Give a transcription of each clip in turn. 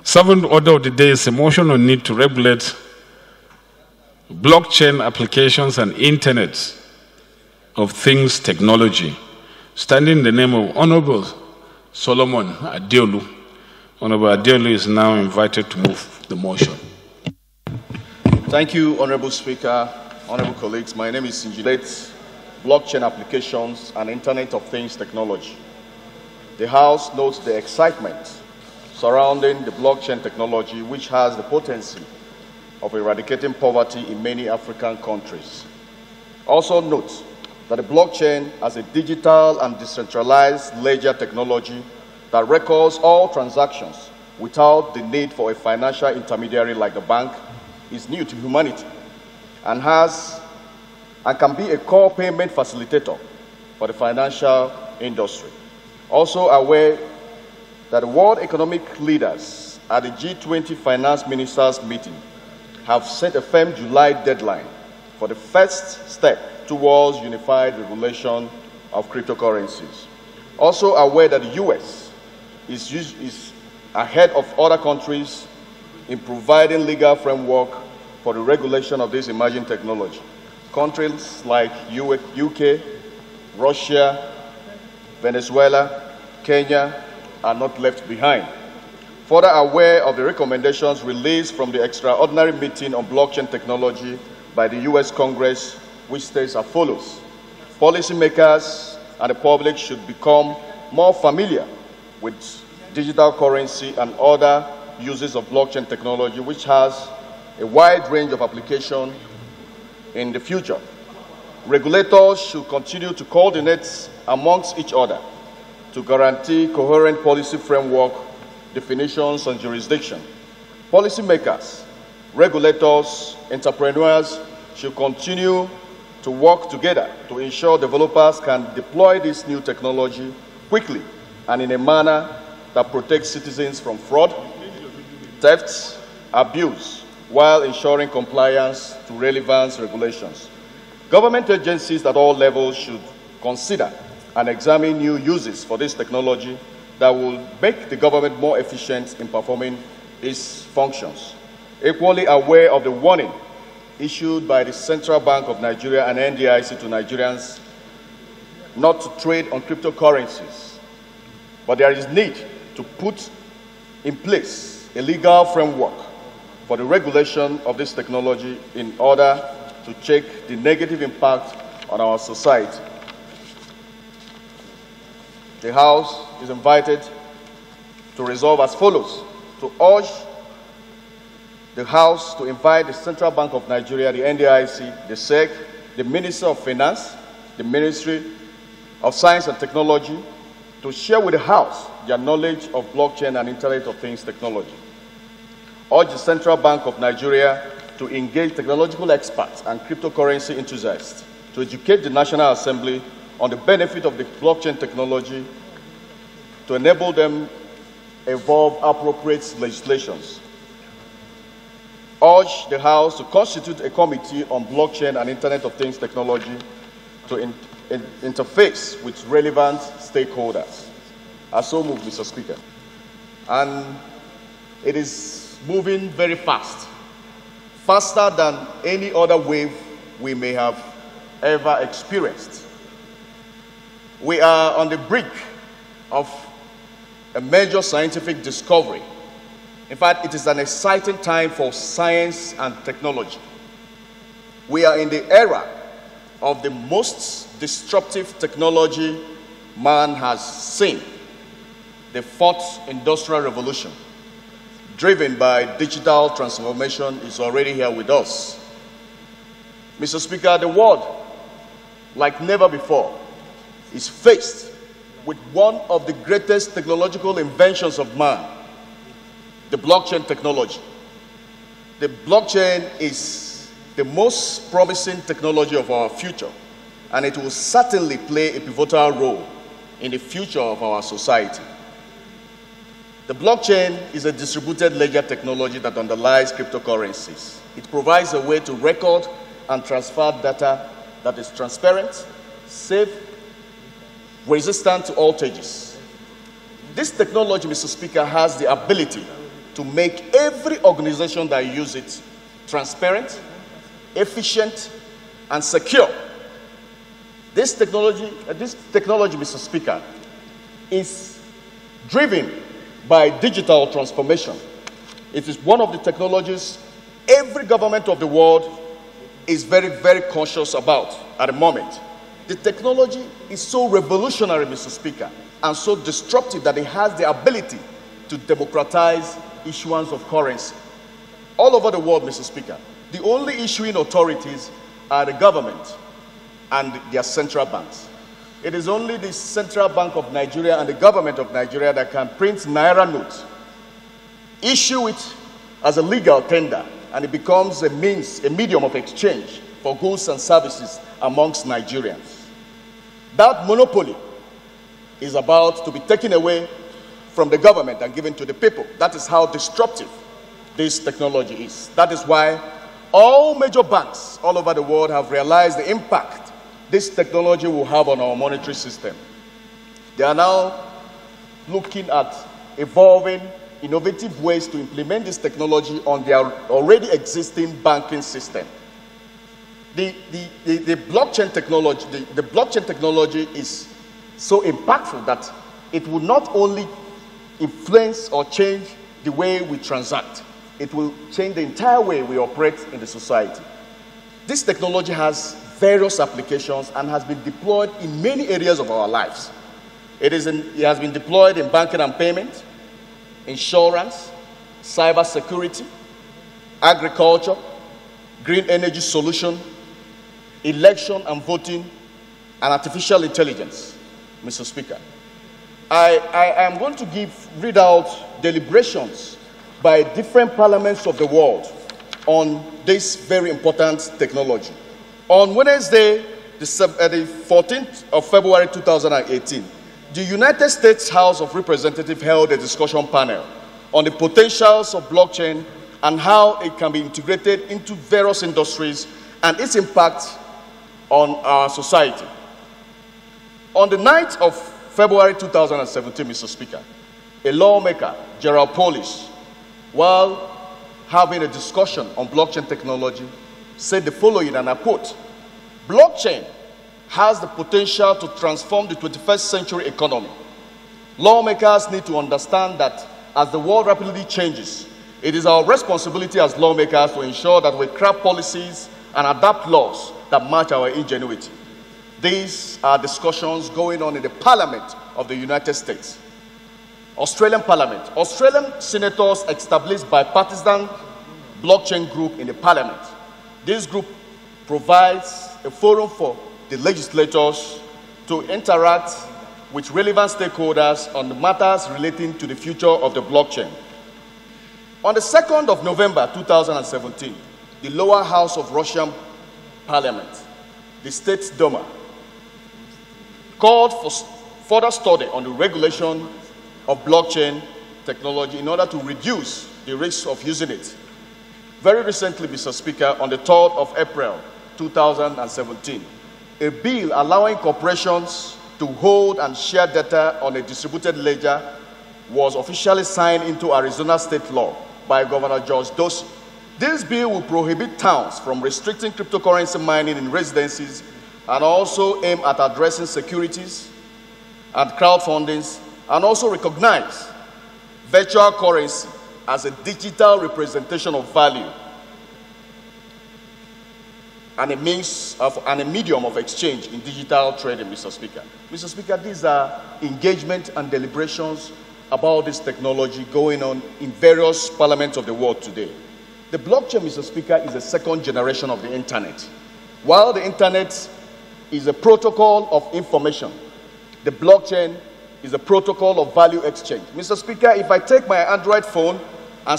Seventh order of the day is a motion on need to regulate blockchain applications and Internet of Things technology. Standing in the name of Honorable Solomon Adaelu. Honorable Adaelu is now invited to move the motion. Thank you, Honorable Speaker, honorable colleagues. My name is Ingilate Blockchain Applications and Internet of Things Technology. The House notes the excitement surrounding the blockchain technology, which has the potency of eradicating poverty in many African countries. Also note that the blockchain as a digital and decentralized ledger technology that records all transactions without the need for a financial intermediary like the bank is new to humanity and can be a core payment facilitator for the financial industry. Also aware that the world economic leaders at the G20 finance ministers meeting have set a firm July deadline for the first step towards unified regulation of cryptocurrencies. Also aware that the US is ahead of other countries in providing legal framework for the regulation of this emerging technology. Countries like UK, Russia, Venezuela, Kenya are not left behind. Further aware of the recommendations released from the extraordinary meeting on blockchain technology by the US Congress, which states as follows: policymakers and the public should become more familiar with digital currency and other uses of blockchain technology, which has a wide range of application in the future. Regulators should continue to coordinate amongst each other to guarantee coherent policy framework, definitions, and jurisdiction. Policymakers, regulators, entrepreneurs should continue to work together to ensure developers can deploy this new technology quickly and in a manner that protects citizens from fraud, theft, abuse, while ensuring compliance to relevant regulations. Government agencies at all levels should consider and examine new uses for this technology that will make the government more efficient in performing its functions. Equally aware of the warning issued by the Central Bank of Nigeria and NDIC to Nigerians not to trade on cryptocurrencies, but there is need to put in place a legal framework for the regulation of this technology in order to check the negative impact on our society. The House is invited to resolve as follows: to urge the House to invite the Central Bank of Nigeria, the NDIC, the SEC, the Minister of Finance, the Ministry of Science and Technology to share with the House their knowledge of blockchain and Internet of Things technology. Urge the Central Bank of Nigeria to engage technological experts and cryptocurrency enthusiasts to educate the National Assembly on the benefit of the blockchain technology to enable them evolve appropriate legislations. Urge the House to constitute a committee on blockchain and Internet of Things technology to interface with relevant stakeholders. I so move, Mr. Speaker. And it is moving very fast, faster than any other wave we may have ever experienced. We are on the brink of a major scientific discovery. In fact, it is an exciting time for science and technology. We are in the era of the most disruptive technology man has seen, the fourth industrial revolution, driven by digital transformation, is already here with us. Mr. Speaker, the world, like never before, is faced with one of the greatest technological inventions of man, the blockchain technology. The blockchain is the most promising technology of our future, and it will certainly play a pivotal role in the future of our society. The blockchain is a distributed ledger technology that underlies cryptocurrencies. It provides a way to record and transfer data that is transparent, safe, resistant to outrages. This technology, Mr. Speaker, has the ability to make every organization that uses it transparent, efficient, and secure. This technology, Mr. Speaker, is driven by digital transformation. It is one of the technologies every government of the world is very, very conscious about at the moment. The technology is so revolutionary, Mr. Speaker, and so disruptive that it has the ability to democratize issuance of currency. All over the world, Mr. Speaker, the only issuing authorities are the government and their central banks. It is only the Central Bank of Nigeria and the government of Nigeria that can print Naira notes, issue it as a legal tender, and it becomes a medium of exchange for goods and services amongst Nigerians. That monopoly is about to be taken away from the government and given to the people. That is how disruptive this technology is. That is why all major banks all over the world have realized the impact this technology will have on our monetary system. They are now looking at evolving innovative ways to implement this technology on their already existing banking system. The blockchain technology is so impactful that it will not only influence or change the way we transact, it will change the entire way we operate in the society. This technology has various applications and has been deployed in many areas of our lives. It has been deployed in banking and payment, insurance, cyber security, agriculture, green energy solution, election and voting, and artificial intelligence, Mr. Speaker. I am going to read out deliberations by different parliaments of the world on this very important technology. On Wednesday, the 14th of February 2018, the United States House of Representatives held a discussion panel on the potentials of blockchain and how it can be integrated into various industries and its impact on our society. On the 9th of February 2017, Mr. Speaker, a lawmaker, Gerald Polish, while having a discussion on blockchain technology, said the following, and I quote, "Blockchain has the potential to transform the 21st century economy. Lawmakers need to understand that as the world rapidly changes, it is our responsibility as lawmakers to ensure that we craft policies and adapt laws that match our ingenuity." These are discussions going on in the Parliament of the United States. Australian Parliament. Australian senators established bipartisan blockchain group in the Parliament. This group provides a forum for the legislators to interact with relevant stakeholders on the matters relating to the future of the blockchain. On the 2nd of November 2017, the lower house of Russian Parliament, the State Duma, called for further study on the regulation of blockchain technology in order to reduce the risk of using it. Very recently, Mr. Speaker, on the 3rd of April 2017, a bill allowing corporations to hold and share data on a distributed ledger was officially signed into Arizona state law by Governor George Dorsey. This bill will prohibit towns from restricting cryptocurrency mining in residences and also aim at addressing securities and crowdfundings, and also recognize virtual currency as a digital representation of value and a medium of exchange in digital trading, Mr. Speaker. Mr. Speaker, these are engagement and deliberations about this technology going on in various parliaments of the world today. The blockchain, Mr. Speaker, is the second generation of the internet. While the internet is a protocol of information, the blockchain is a protocol of value exchange. Mr. Speaker, if I take my Android phone and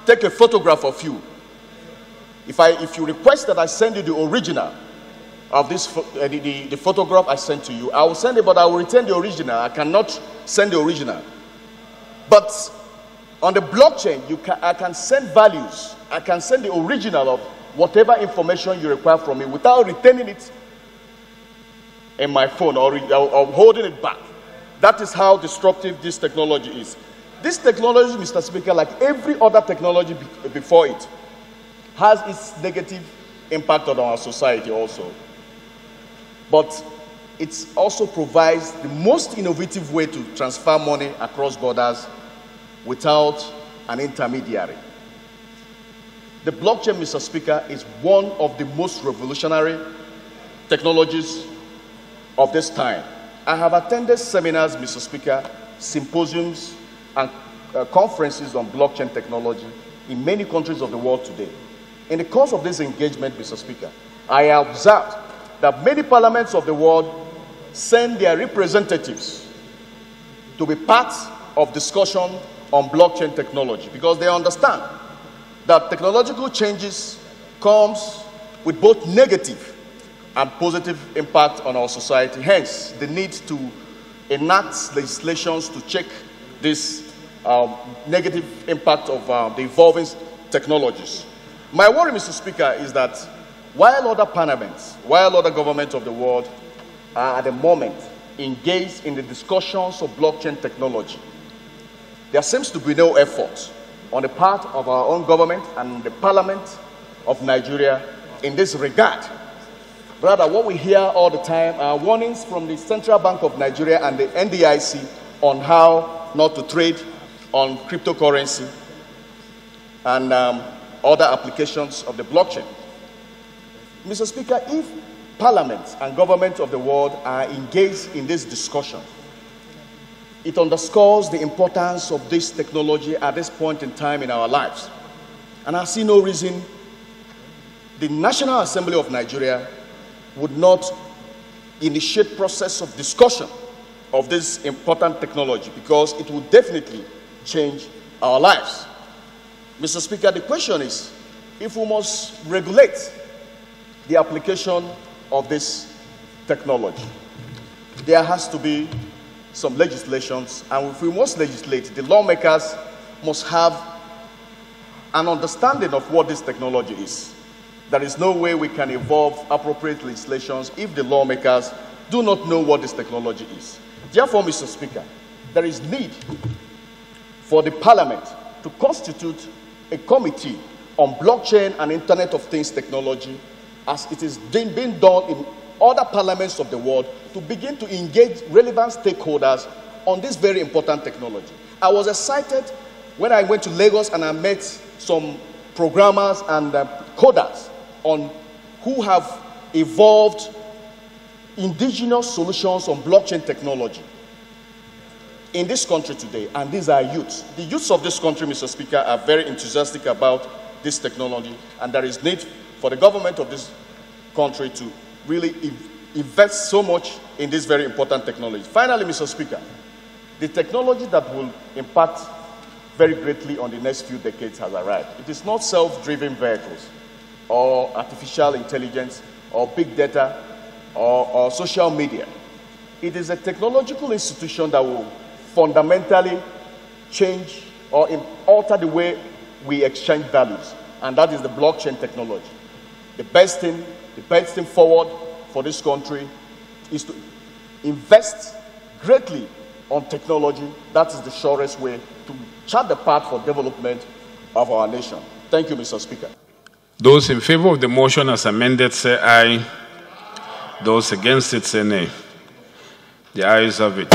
take a photograph of you, if you request that I send you the original of this, the photograph I sent to you, I will send it, but I will return the original. I cannot send the original. But on the blockchain, I can send values. I can send the original of whatever information you require from me without returning it in my phone or holding it back. That is how disruptive this technology is. This technology, Mr. Speaker, like every other technology before it, has its negative impact on our society also. But it also provides the most innovative way to transfer money across borders without an intermediary. The blockchain, Mr. Speaker, is one of the most revolutionary technologies of this time. I have attended seminars, Mr. Speaker, symposiums, and conferences on blockchain technology in many countries of the world today. In the course of this engagement, Mr. Speaker, I observed that many parliaments of the world send their representatives to be part of discussion on blockchain technology because they understand that technological changes comes with both negative and positive impact on our society. Hence, the need to enact legislations to check this negative impact of the evolving technologies. My worry, Mr. Speaker, is that while other parliaments, while other governments of the world are at the moment engaged in the discussions of blockchain technology, there seems to be no effort on the part of our own government and the Parliament of Nigeria in this regard. Rather, what we hear all the time are warnings from the Central Bank of Nigeria and the NDIC on how not to trade on cryptocurrency and other applications of the blockchain. Mr. Speaker, if parliaments and governments of the world are engaged in this discussion, it underscores the importance of this technology at this point in time in our lives. And I see no reason the National Assembly of Nigeria would not initiate process of discussion of this important technology because it will definitely change our lives. Mr. Speaker, the question is, if we must regulate the application of this technology, there has to be some legislations, and if we must legislate, the lawmakers must have an understanding of what this technology is. There is no way we can evolve appropriate legislations if the lawmakers do not know what this technology is. Therefore, Mr. Speaker, there is need for the Parliament to constitute a committee on blockchain and Internet of Things technology, as it is being done in other parliaments of the world, to begin to engage relevant stakeholders on this very important technology. I was excited when I went to Lagos and I met some programmers and coders on who have evolved indigenous solutions on blockchain technology in this country today, and these are youths. The youths of this country, Mr. Speaker, are very enthusiastic about this technology, and there is need for the government of this country to really invest so much in this very important technology. Finally, Mr. Speaker, the technology that will impact very greatly on the next few decades has arrived. It is not self-driven vehicles or artificial intelligence or big data or social media. It is a technological institution that will fundamentally change or alter the way we exchange values, and that is the blockchain technology. The best thing forward for this country is to invest greatly on technology. That is the surest way to chart the path for development of our nation. Thank you, Mr. Speaker. Those in favor of the motion as amended say aye. Those against it say nay. The ayes have it.